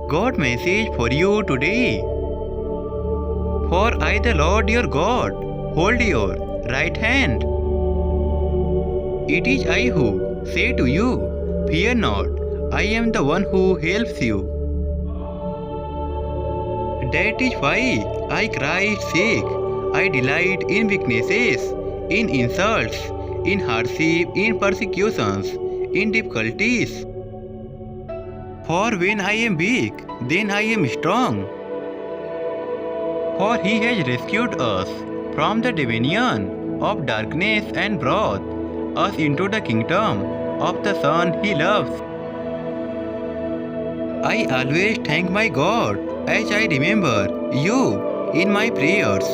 God message for you today. For I, the Lord your God, hold your right hand. It is I who say to you, fear not, I am the one who helps you. That is why I cry sick. I delight in weaknesses, in insults, in hardship, in persecutions, in difficulties. For when I am weak, then I am strong. For he has rescued us from the dominion of darkness and brought us into the kingdom of the Son he loves. I always thank my God as I remember you in my prayers.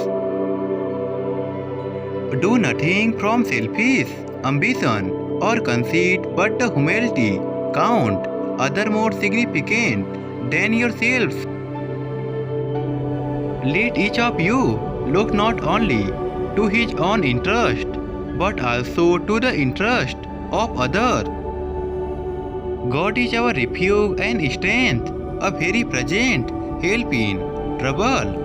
Do nothing from selfish ambition or conceit, but the humility count other more significant than yourselves. Let each of you look not only to his own interest, but also to the interest of others. God is our refuge and strength, a very present help in trouble.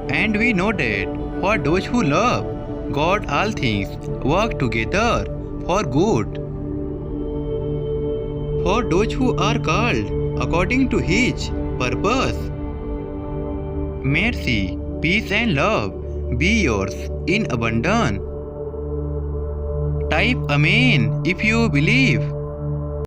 And we know that for those who love God, all things work together for good. For those who are called according to His purpose. Mercy, peace and love be yours in abundance. Type Amen if you believe.